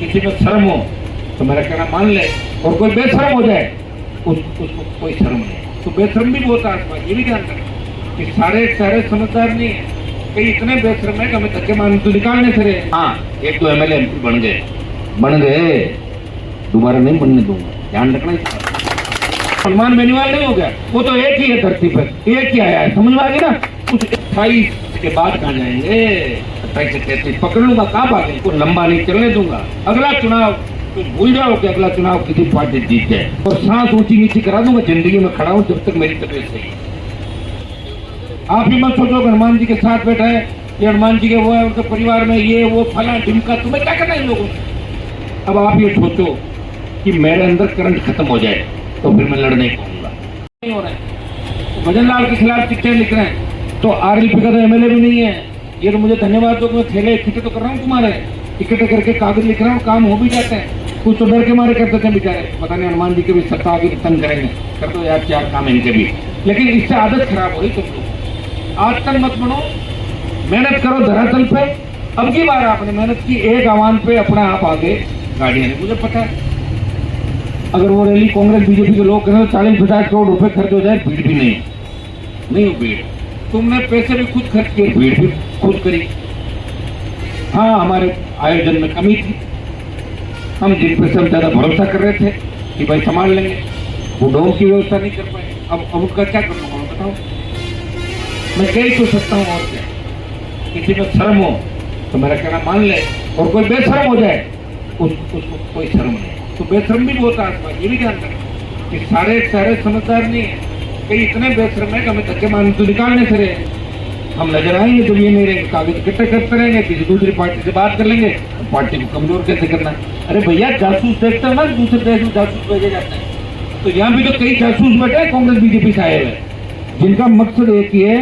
किसी में शर्म हो तो मेरा कहना मान ले, और कोई बेशर्म हो जाए उसको कोई शर्म नहीं। तो बेशर्म भी बहुत आसपास, ये भी ध्यान रखें कि सारे समझदार नहीं है, कई इतने बेशर्म है कि हमें धक्के मारने तो निकालने से रहे। हाँ, एक दो एमएलए एमपी बन गए, दोबारा नहीं बनने दूंगा, ध्यान रखना। हनुमान बेनीवाल नहीं हो गया, वो तो एक ही है धरती पर, एक ही आया है, समझ में आ गया ना। कुछ 28 के बाद कहाँ जाएंगे, 28 से 33 पकड़ लूंगा, कहाँ भागे, को लंबा नहीं चलने दूंगा। अगला चुनाव तो भूल जाओ कि अगला चुनाव किसी पार्टी जीत जाए, और सांस ऊंची नीची करा दूंगा, जिंदगी में खड़ा हूं जब तक मेरी तबीयत सही है। आप ही मत सोचो हनुमान जी के साथ बैठा है, ये हनुमान जी के वो है, उनके परिवार में ये वो फला ढिमका, तुम्हें क्या करना है इन लोगों से। अब आप ये सोचो कि मेरे अंदर करंट खत्म हो जाए तो फिर मैं लड़ नहीं पाऊंगा। नहीं हो रहा है तो भजन लाल के खिलाफ चिट्ठियां लिख रहे हैं, तो आरएलपी का तो एमएलए भी नहीं है। ये तो मुझे धन्यवाद दो, मैं थैले इकट्ठे तो कर रहा हूँ तुम्हारे, इकट्ठे करके कागज लिख रहा हूँ, काम हो भी जाते हैं। कुछ तो डर के मारे करते थे बेचारे, पता नहीं हनुमान जी के भी सत्ता आगे तंग करेंगे, कर दो यार क्या काम है इनके भी। लेकिन इससे आदत खराब हो रही तुम लोग, आज तक मत बनो, मेहनत करो धरातल पे। अब की बार आपने मेहनत की, एक आह्वान पे अपना आप आगे गाड़ियां ने, मुझे पता है अगर वो रैली कांग्रेस बीजेपी के लोग करें तो 40-50 करोड़ रुपए खर्च हो जाए, भीड़ भी नहीं हो भीड़। तुमने पैसे भी खुद खर्च किए, भीड़ भी खुद करी। हाँ, हमारे आयोजन में कमी थी, हम जिन पर सब ज्यादा भरोसा कर रहे थे कि भाई संभाल लेंगे, वो डोम की व्यवस्था नहीं कर पाए। अब उसका क्या करूँ बताओ, मैं कह ही तो सकता हूँ और क्या। किसी में शर्म हो तो मेरा कहना मान ले, और कोई बेशर्म हो जाए उसको कोई शर्म नहीं। तो बेशर्म भी बहुत आसपास, ये भी ध्यान रखें कि सारे समझदार नहीं है, कई इतने बेशर्म है कि हमें धक्के मारने तो निकालने से रहे। हम नजर आएंगे जब ये नहीं रहेंगे, कागज इकट्ठे करते रहेंगे, किसी दूसरी पार्टी से बात कर लेंगे, पार्टी को कमजोर कैसे करना। अरे भैया, जासूस देखते हो ना, दूसरे देश में जासूस भेजे जाते हैं, तो यहाँ भी तो कई जासूस बैठे हैं कांग्रेस बीजेपी से आए हुए, जिनका मकसद एक ही है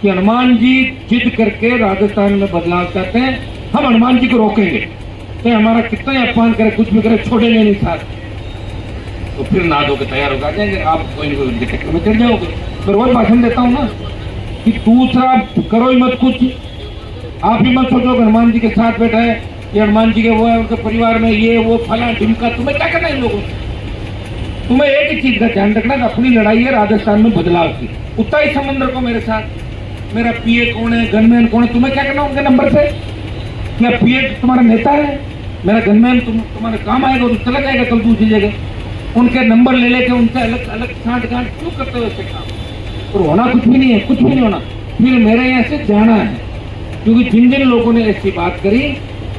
कि हनुमान जी जिद करके राजस्थान में बदलाव करते हैं, हम हनुमान जी को रोकेंगे, तो हमारा कितना ही अपमान करे, कुछ भी करे, छोड़ेंगे नहीं साथ। तो फिर ना दो के तैयार हो जाएंगे, आप कोई नहीं कोई उनके चक्कर में चढ़ जाओगे। मैं रोज भाषण देता हूँ ना कि दूसरा करो ही मत कुछ। आप ही मत सोचो हनुमान जी के साथ बैठा है, ये हनुमान जी के वो है, उनके परिवार में ये वो फला ढिमका, तुम्हें क्या करना है इन लोगों से। तुम्हें एक ही चीज का ध्यान रखना कि अपनी लड़ाई है राजस्थान में बदलाव की, उतना ही संबंध रखो मेरे साथ। मेरा पीए कौन है, गनमैन कौन है, तुम्हें क्या करना उनके नंबर से। क्या पीए तुम्हारा नेता है, मेरा गनमैन तुम्हारे काम आएगा और चला जाएगा कल दूसरी जगह। उनके नंबर ले लेके उनसे अलग अलग छांट गांठ क्यों करते हो उससे काम, और होना कुछ भी नहीं है, कुछ भी नहीं होना। फिर मेरे यहाँ से जाना है, क्योंकि जिन जिन लोगों ने ऐसी बात करी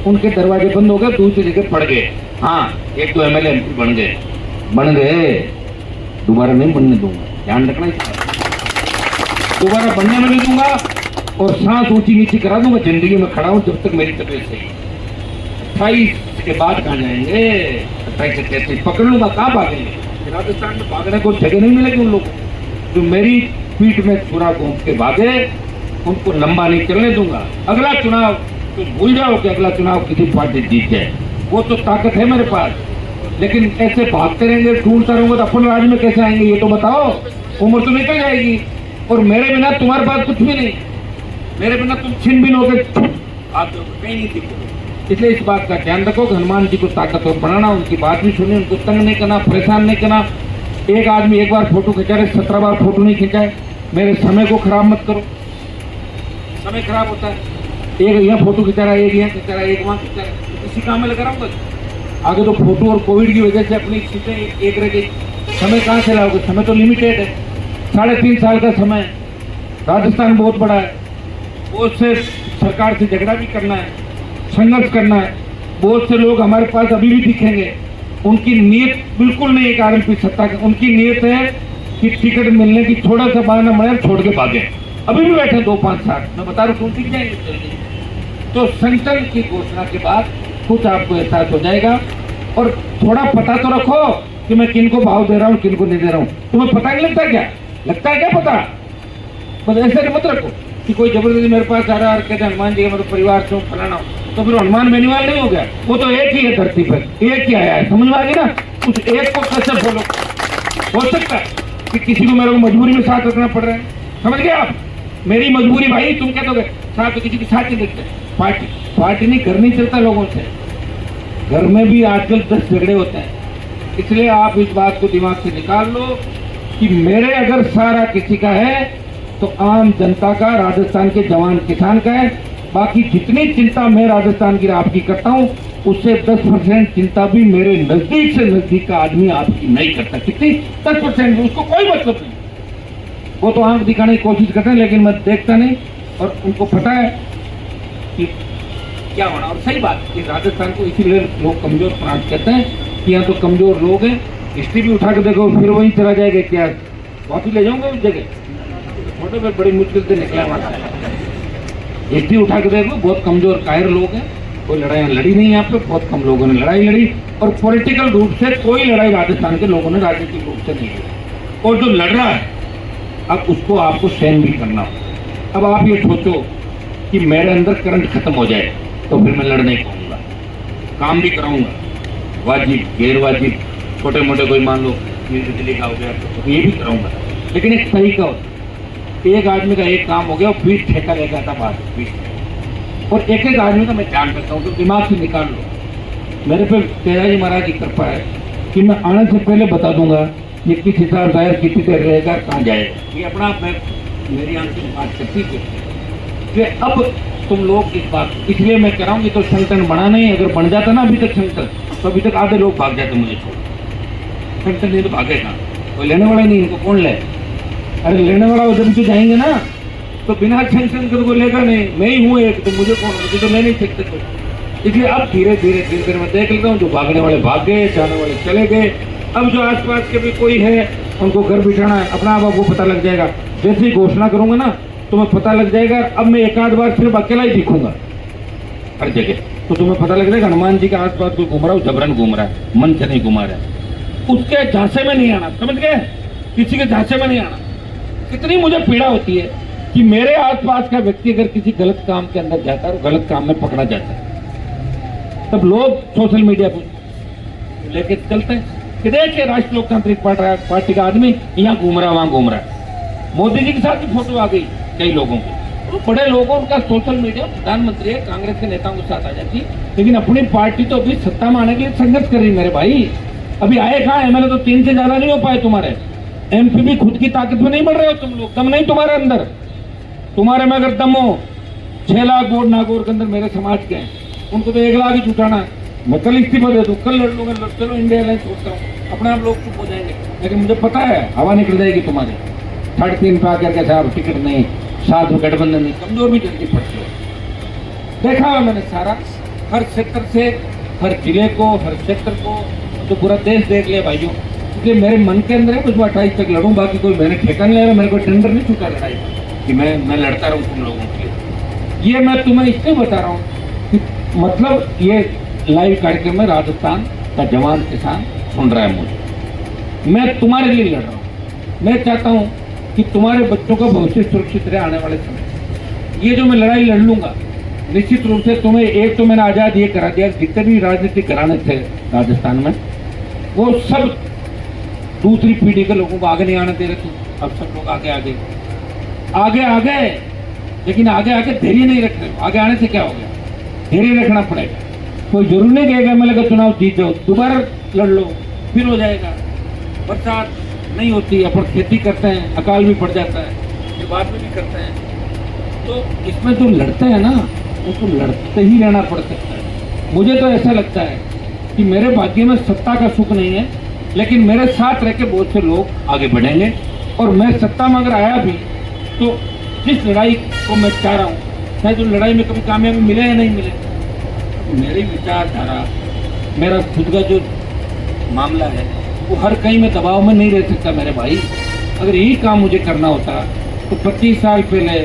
उनके दरवाजे बंद हो गए, दूसरी जगह पड़ गए। हाँ, एक दो एमएलए एमपी बन गए, दोबारा नहीं बनने दूंगा, ध्यान रखना। दोबारा बनने में नहीं दूंगा, और सांस ऊंची नीची करा दूंगा, जिंदगी में खड़ा हूं जब तक मेरी तबीयत सही है। 28 के बाद कहाँ जाएंगे, 28 से 33 पकड़ लूंगा, कहाँ भागेंगे। राजस्थान में भागने को जगह नहीं मिलेगी उन लोगों को, जो मेरी पीठ में छुरा घूम के भागे, उनको लंबा नहीं चलने दूंगा। अगला चुनाव तो भूल जाओ कि अगला चुनाव किसी पार्टी जीत जाए, वो तो ताकत है मेरे पास। लेकिन ऐसे भागते रहेंगे, ढूंढता रहूंगा, तो अपन राज्य में कैसे आएंगे ये तो बताओ। उम्र तो निकल जाएगी, और मेरे बिना तुम्हारे पास कुछ भी नहीं, मेरे बिना तुम छिन बिन होकर आप कहीं नहीं दिखोगे। इसलिए इस बात का ध्यान रखो कि हनुमान जी को ताकतवर बनाना, उनकी बात भी सुनी, उनको तंग नहीं करना, परेशान नहीं करना। एक आदमी एक बार फोटो खिंचा रहे, 17 बार फोटो नहीं खिंचाए। मेरे समय को खराब मत करो, समय खराब होता है। एक यहाँ फोटो खिंचा रहा है, एक यहाँ खिंचा रहा है, एक वहाँ खिंचा रहा है, तो इसी काम में लगा रहा हूँ। आगे तो फोटो और कोविड की वजह से अपनी सीटें एक रह गई, समय कहाँ से लाओगे, समय तो लिमिटेड है, 3.5 साल का समय है। राजस्थान बहुत बड़ा है, बहुत से सरकार से झगड़ा भी करना है, संघर्ष करना है। बहुत से लोग हमारे पास अभी भी दिखेंगे, उनकी नीयत बिल्कुल नहीं है आरएलपी सत्ता की, उनकी नीयत है कि टिकट मिलने की थोड़ा सा बहाना मिले छोड़ के भागे। अभी भी बैठे 2-5 साल, मैं बता रहा हूँ दिख जाएंगे। तो संकल्प की घोषणा के बाद कुछ आपको एहसास हो जाएगा, और थोड़ा पता तो रखो कि मैं किनको भाव दे रहा हूँ, किनको नहीं दे रहा हूँ। तुम्हें पता नहीं लगता क्या, लगता है क्या पता, बस ऐसे मत रखो कि कोई जबरदस्ती मेरे पास आ रहा है और कहते हनुमान जी मेरे परिवार से फलाना, तो फिर हनुमान बेनीवाल नहीं हो गया, वो तो एक ही है धरती पर, एक ही आया है, समझ में आ गया ना। उस एक को कैसे फॉलो हो सकता है कि किसी को मेरे को मजबूरी में साथ रखना पड़ रहा है, समझ गए आप। मेरी मजबूरी भाई, तुम क्या दोगे साथ, तो किसी के साथ नहीं देखते। पार्टी नहीं, घर नहीं चलता लोगों से, घर में भी आजकल 10 झगड़े होते हैं। इसलिए आप इस बात को दिमाग से निकाल लो कि मेरे अगर सारा किसी का है तो आम जनता का, राजस्थान के जवान किसान का है। बाकी जितनी चिंता मैं राजस्थान की आपकी करता हूं उससे 10% चिंता भी मेरे नजदीक से नजदीक का आदमी आपकी नहीं करता। कितनी? 10%। उसको कोई मतलब नहीं। वो तो आंख दिखाने की कोशिश करते हैं लेकिन मैं देखता नहीं, और उनको पता है कि क्या होना। और सही बात कि राजस्थान को इसीलिए लोग कमजोर प्रांत कहते हैं कि यहाँ तो कमजोर लोग हैं। हिस्ट्री भी उठा के देखो फिर वहीं चला जाएगा। क्या वापिस ले जाऊंगा उस जगह? फोटो पे बड़ी मुश्किल से निकला हमारा। हिस्ट्री उठा के देखो, बहुत कमजोर कायर लोग हैं। कोई लड़ाई लड़ी नहीं यहाँ पे, बहुत कम लोगों ने लड़ाई लड़ी, और पॉलिटिकल रूप से कोई लड़ाई राजस्थान के लोगों ने राजनीतिक रूप से नहीं लड़ी। और जो लड़ रहा है अब उसको आपको सहन भी करना हो। अब आप ये सोचो कि मेरे अंदर करंट खत्म हो जाए तो फिर मैं लड़ नहीं पाऊंगा, काम भी कराऊंगा, वाजिब गैर वाजिब, छोटे मोटे कोई मान लो बिजली का हो गया तो ये भी कराऊंगा। लेकिन एक तरीका होता, एक आदमी का एक काम हो गया और 20 ठेका ले जाता बात 20, और एक एक आदमी का मैं जान करता हूँ। तो दिमाग से निकाल लो। मेरे पे तेजाजी महाराज की कृपा है कि मैं आने से पहले बता दूंगा ये किस हिसाब दायर कितनी देर रहेगा, कहाँ जाएगा। ये अपना आप मेरी आंख से बात करती है। अब तुम लोग इस बात, इसलिए मैं कह रहा हूँ कि तो संगठन बना नहीं। अगर बन जाता ना अभी तक संगठन, तो अभी तक आधे लोग भाग जाते मुझे छोड़। संगठन नहीं तो भागेगा, कोई लेने वाला ही नहीं, इनको कौन ले? अरे लेने वाला जब तो जाएंगे ना, तो बिना संगठन को लेगा नहीं। मैं ही हूँ एक, तो मुझे कौन, मुझे तो ले नहीं सकते कोई। इसलिए अब धीरे धीरे धीरे धीरे मैं देख लेता हूँ, जो भागने वाले भाग गए, जाने वाले चले गए। अब जो आसपास के भी कोई है उनको घर बिठाना है, अपना आप वो पता लग जाएगा। जैसे ही घोषणा करूंगा ना तुम्हें पता लग जाएगा। अब मैं एक आध बार सिर्फ अकेला ही दिखूंगा हर जगह, तो तुम्हें पता लग जाएगा हनुमान जी के आसपास कोई घूम रहा है, जबरन घूम रहा है, मन से नहीं घुमा रहा है। उसके झांसे में नहीं आना, समझ गए? किसी के झांसे में नहीं आना। कितनी मुझे पीड़ा होती है कि मेरे आसपास का व्यक्ति अगर किसी गलत काम के अंदर जाता है, गलत काम में पकड़ा जाता है, तब लोग सोशल मीडिया पर लेके चलते हैं कि देखिए राष्ट्रीय लोकतांत्रिक पार्टी का आदमी यहाँ घूम रहा, वहां घूम रहा है। मोदी जी के साथ भी फोटो आ गई कई लोगों की, तो बड़े लोगों उनका सोशल मीडिया, प्रधानमंत्री है, कांग्रेस के नेताओं के साथ आ जाती, लेकिन अपनी पार्टी तो अभी सत्ता में आने के लिए संघर्ष कर रही मेरे भाई। अभी आए कहाँ? एमएलए तो 3 से ज्यादा नहीं हो पाए तुम्हारे। एमपी भी खुद की ताकत में नहीं बढ़ रहे हो तुम लोग, दम नहीं तुम्हारे अंदर। तुम्हारे में अगर दम हो, 6 लाख वोट नागौर के अंदर मेरे समाज के हैं, उनको तो 1 लाख ही जुटाना है। मैं कल इस्तीफा दे दूं, कल लड़ लूंगा, चलो इंडिया अलायंस सोचता हूँ, अपने आप लोग चुप हो जाएंगे। लेकिन मुझे पता है हवा निकल जाएगी तुम्हारी। 3.5 पे आकर के साहब टिकट नहीं, 7 में गठबंधन नहीं, कमजोर भी जल्दी पड़ती है। देखा हुआ मैंने सारा, हर क्षेत्र से, हर जिले को, हर क्षेत्र को, तो पूरा देश देख लिया भाइयों। इसलिए मेरे मन के अंदर है कुछ 28 तक लड़ूं, बाकी कोई मैंने ठेका नहीं ले रहा, मेरे को टेंडर नहीं छूटा लड़ाई कि मैं लड़ता रहूं तुम लोगों के लिए। ये मैं तुम्हें इसलिए बता रहा हूँ कि मतलब ये लाइव कार्यक्रम में राजस्थान का जवान किसान सुन रहा है मुझे, मैं तुम्हारे लिए लड़ रहा हूँ। मैं चाहता हूँ कि तुम्हारे बच्चों का भविष्य सुरक्षित रहे आने वाले समय। ये जो मैं लड़ाई लड़ लूंगा निश्चित रूप से तुम्हें, एक तो मैंने आजाद ये करा दिया, जितने भी राजनीतिक घराने थे राजस्थान में वो सब दूसरी पीढ़ी के लोगों को आगे नहीं आने दे रहे थे। अब सब लोग आगे आगे आगे आगे, लेकिन आगे आगे धैर्य नहीं रख रहे। आगे आने से क्या हो गया? धैर्य रखना पड़ेगा। कोई जरूर नहीं कहेगा एमएलए का चुनाव जीत जाओ, दोबारा लड़ लो, फिर हो जाएगा। बरसात नहीं होती, अपन खेती करते हैं, अकाल भी पड़ जाता है, फिर बाद में भी करते हैं। तो इसमें जो लड़ते हैं ना, उसको लड़ते ही रहना पड़ सकता है। मुझे तो ऐसा लगता है कि मेरे भाग्य में सत्ता का सुख नहीं है, लेकिन मेरे साथ रह के बहुत से लोग आगे बढ़ेंगे। और मैं सत्ता में अगर आया भी तो जिस लड़ाई को मैं चाह रहा हूँ, चाहे जो लड़ाई में कभी कामयाबी मिले या नहीं मिले, मेरी विचारधारा, मेरा खुद का जो मामला है वो हर कहीं में दबाव में नहीं रह सकता मेरे भाई। अगर यही काम मुझे करना होता तो 25 साल पहले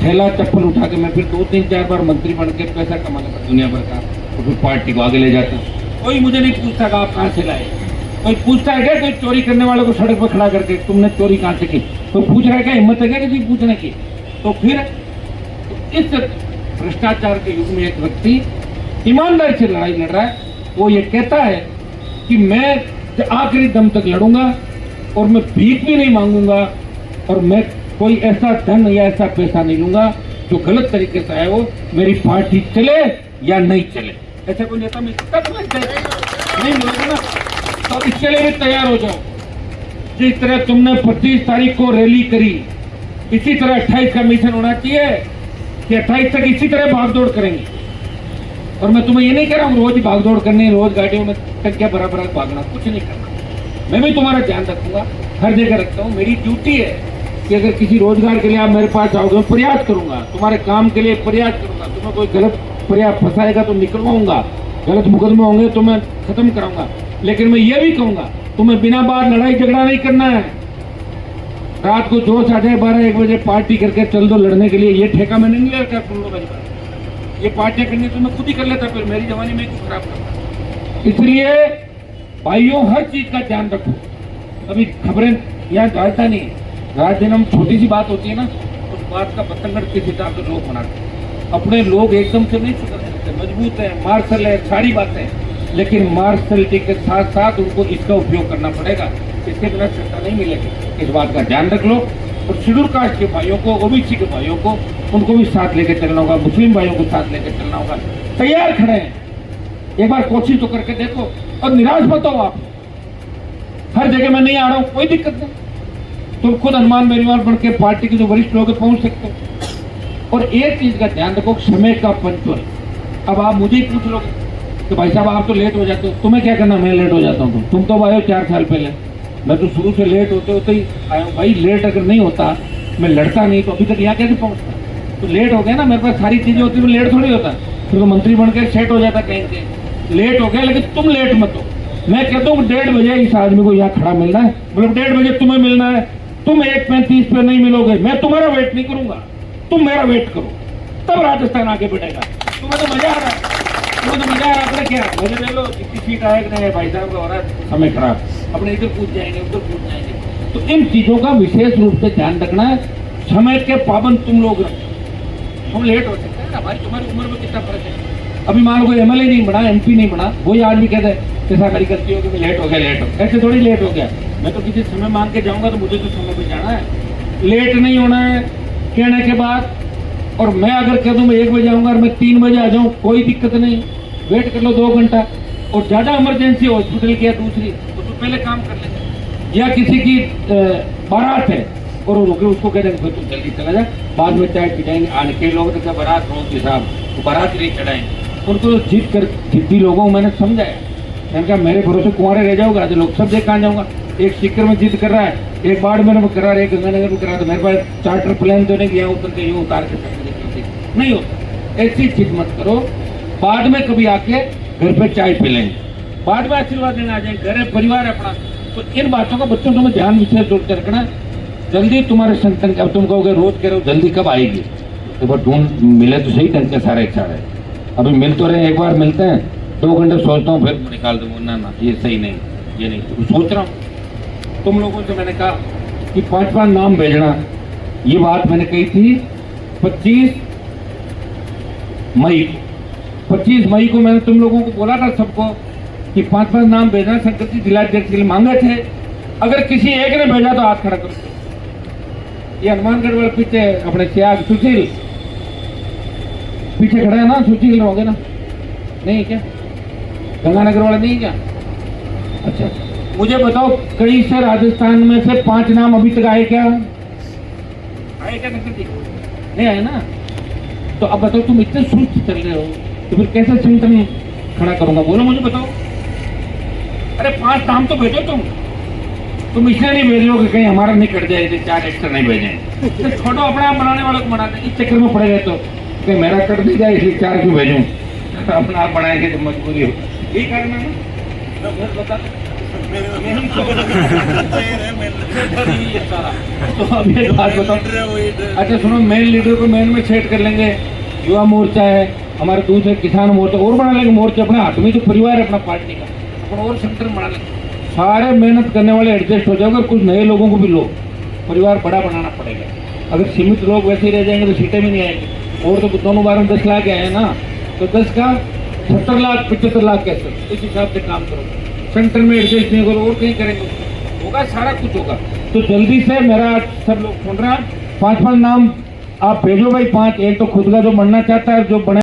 थैला चप्पल उठा के मैं फिर 2-3-4 बार मंत्री बन के पैसा कमा लेता दुनिया भर का, तो फिर पार्टी को आगे ले जाता। कोई मुझे नहीं पूछता कि आप कहाँ से लाए। कोई पूछता है क्या? कोई चोरी करने वाले को सड़क पर खड़ा करके तुमने चोरी कहाँ से की? कोई पूछ रहा है क्या? हिम्मत है क्या किसी पूछने की? तो फिर इस भ्रष्टाचार के युग में एक व्यक्ति ईमानदारी से लड़ाई लड़ रहा है, वो ये कहता है कि मैं आखिरी दम तक लड़ूंगा और मैं भीख भी नहीं मांगूंगा और मैं कोई ऐसा धन या ऐसा पैसा नहीं लूंगा जो गलत तरीके से आए हो, मेरी पार्टी चले या नहीं चले। ऐसा कोई नेता मिलता तो नहीं मिलेगा ना। तो इसके लिए भी तैयार हो जाओ। जिस तरह तुमने 25 तारीख को रैली करी, इसी तरह 28 का मिशन होना चाहिए कि 28 तक इसी तरह भागदौड़ करेंगे। और मैं तुम्हें ये नहीं कह रहा हूँ रोज ही भागदौड़ करनी, रोज गाड़ियों में टंकियां बराबर भागना, कुछ नहीं करना। मैं भी तुम्हारा ध्यान रखूंगा, हर जगह रखता हूँ। मेरी ड्यूटी है कि अगर किसी रोजगार के लिए आप मेरे पास आओगे, मैं प्रयास करूंगा, तुम्हारे काम के लिए प्रयास करूंगा। तुम्हें कोई गलत प्रयास फंसाएगा तो निकलवाऊंगा, गलत मुकदमे होंगे तो मैं खत्म कराऊंगा। लेकिन मैं ये भी कहूंगा, तुम्हें बिना बात लड़ाई झगड़ा नहीं करना है। रात को 2, 12:30, 1 बजे पार्टी करके चल दो लड़ने के लिए, ये ठेका मैंने नहीं लिया। सुन लो मेरी बात, ये पार्टियां करनी तो मैं खुद ही कर लेता, फिर मेरी जवानी में क्यों खराब करता। इसलिए भाइयों, हर चीज का ध्यान रखो। अभी खबरें यहाँ डालता नहीं, रात दिन हम छोटी सी बात होती है ना, उस बात का बतंगड़ किस हिसाब से लोग बनाते हैं। अपने लोग एकदम से नहीं सुधर सकते, मजबूत है, मार्शल है, सारी बातें, लेकिन मार्शलिटी के साथ साथ उनको इसका उपयोग करना पड़ेगा। इसके बिना सत्ता नहीं मिलेगी। इस बात का ध्यान रख लो। और शेड्यूल कास्ट के भाइयों को, ओबीसी के भाइयों को, उनको भी साथ लेकर चलना होगा, मुस्लिम भाइयों को साथ लेकर चलना होगा। तैयार खड़े हैं, एक बार कोशिश तो करके देखो और निराश मत हो आप। हर जगह मैं नहीं आ रहा हूं, कोई दिक्कत नहीं, तुम खुद हनुमान बेरीवाल बन के पार्टी के जो वरिष्ठ लोग पहुंच सकते हो। और एक चीज का ध्यान रखो, समय का पंचुअल। अब आप मुझे ही पूछ लोगे कि भाई साहब आप तो लेट हो जाते हो, तुम्हें क्या करना, मैं लेट हो जाता हूँ। तुम तो आए हो 4 साल पहले, मैं तो शुरू से लेट होते होते ही आया हूँ। भाई लेट अगर नहीं होता, मैं लड़ता नहीं तो अभी तक यहाँ कैसे पहुँचता। तो लेट हो गया ना, मेरे पास सारी चीजें होती, तो लेट थोड़ी होता, फिर तो मंत्री बनकर सेट हो जाता कहीं से। लेट हो गया, लेकिन तुम लेट मत हो। मैं कहता हूँ 1:30 बजे इस आदमी को यहाँ खड़ा मिलना है, मतलब 1:30 बजे तुम्हें मिलना है। तुम 1:35 पे नहीं मिलोगे, मैं तुम्हारा वेट नहीं करूंगा, तुम मेरा वेट करो, तब राजस्थान आगे बढ़ेगा। तुम्हें तो मजा आ रहा है, तुम्हें तो मजा आ रहा है। क्या मुझे ले लो, किसी सीट आए कि नहीं, भाई साहब का हो रहा है समय खराब, अपने इधर पूछ जाएंगे, उधर पूछ जाएंगे। तो इन चीजों का विशेष रूप से ध्यान रखना है। समय के पाबंद तुम लोग रखो। हम लेट हो सकते हैं ना भाई, तुम्हारी उम्र में कितना फर्क है। अभी मान लो कोई एमएलए नहीं बना, एमपी नहीं बना, वही आदमी कहता है कैसा गाड़ी करती हो कि मैं लेट हो गया, लेट हो। ऐसे थोड़ी लेट हो गया, मैं तो किसी समय मांग के जाऊंगा तो मुझे तो समय पे जाना है। लेट नहीं होना है कहने के बाद। और मैं अगर कह दूं मैं 1 बजे आऊंगा और मैं 3 बजे आ जाऊं, कोई दिक्कत नहीं, वेट कर लो 2 घंटा। और ज्यादा इमरजेंसी हॉस्पिटल की या दूसरी तो पहले काम कर लेंगे। या किसी की बारात है और वो रुके, उसको कह देंगे तुम जल्दी चला जा, बाद में चाय पिटाएंगे। आने के लोग तो बारात रोज के साहब तो बारात नहीं चढ़ाएंगे। उनको जीत कर जिद्दी लोगों को मैंने समझाया, मैंने कहा मेरे भरोसे कुंवारे रह जाओगे, आज लोग सब देख कहाँ जाऊंगा। एक सीकर में जिद कर रहा है, एक बाड़मेर में करा रहा है, एक गंगानगर में करा, तो मेरे पास चार्टर प्लान तो नहीं, यहाँ उतर के यूँ उतार के नहीं होता। ऐसी चीज मत करो। बाद में कभी आके घर पे चाय पी लेंगे, बाद में आशीर्वाद देने आ जाएंगे, घर है, परिवार है अपना। तो इन बातों का बच्चों को ध्यान विशेष रूप से रखना। जल्दी तुम्हारे संगठन के, अब तुम कहोगे रोज कह रहे हो जल्दी कब आएगी, एक बार ढूंढ मिले तो सही ढंग के सारे सारे। अभी मिल तो रहे, एक बार मिलते हैं, 2 घंटे सोचता हूँ, फिर निकाल दूंगा ना ये सही नहीं, ये नहीं। तो सोच रहा हूँ तुम लोगों से मैंने कहा कि 5-5 नाम भेजना, ये बात मैंने कही थी 25 मई को मैंने तुम लोगों को बोला था सबको कि 5-5 नाम भेजना। शंकर जी जिलाध्यक्ष के लिए मांगे थे, अगर किसी एक ने भेजा तो हाथ खड़ा करो। ये हनुमानगढ़ वाले पीछे अपने त्याग सुशील पीछे खड़ा है ना, सुशील रहोगे ना, नहीं क्या गंगानगर वाले नहीं क्या? अच्छा मुझे बताओ, कई से राजस्थान में से 5 नाम अभी तक आए क्या? आए क्या शंकर जी? नहीं आए ना। तो अब बताओ, तुम इतने सुस्त चल रहे हो तो फिर कैसे संगठन खड़ा करूंगा? बोलो मुझे बताओ। अरे 5 नाम तो भेजो तुम इसलिए नहीं भेज लो कि कहीं हमारा नहीं कट जाए, 4 एक्स्ट्रा नहीं भेजें। फोटो अपने आप बनाने वालों को बनाते, इस चक्कर में पड़े गए तो कहीं मेरा कट नहीं जाए इसलिए 4 क्यों भेजूं? अपना आप बनाएंगे तो मजबूरी हो, यही कारण है ना। बता तो अब ये बात बताओ। अच्छा सुनो, मेन लीडर को मेन में सेट कर लेंगे, युवा मोर्चा है हमारे, दूसरे किसान मोर्चा और बना लेंगे। मोर्चा अपने हाथ में, जो परिवार है अपना पार्टी का, अपना और संगठन बना लेंगे। सारे मेहनत करने वाले एडजस्ट हो जाओगे, कुछ नए लोगों को भी लो, परिवार बड़ा बनाना पड़ेगा। अगर सीमित लोग वैसे ही रह जाएंगे तो सीटें भी नहीं आएंगी। और तो दोनों बार में 10 लाख आए ना, तो 10 का 70 लाख 75 लाख कैसे, इस हिसाब से काम करो। सेंटर में एडजस्ट नहीं करो और कहीं करेंगे, होगा सारा कुछ होगा। तो जल्दी से मेरा सब लोग सुन रहा है, 5-5 नाम आप भेजो भाई, 5। एक तो खुद का जो बनना चाहता है, जो बने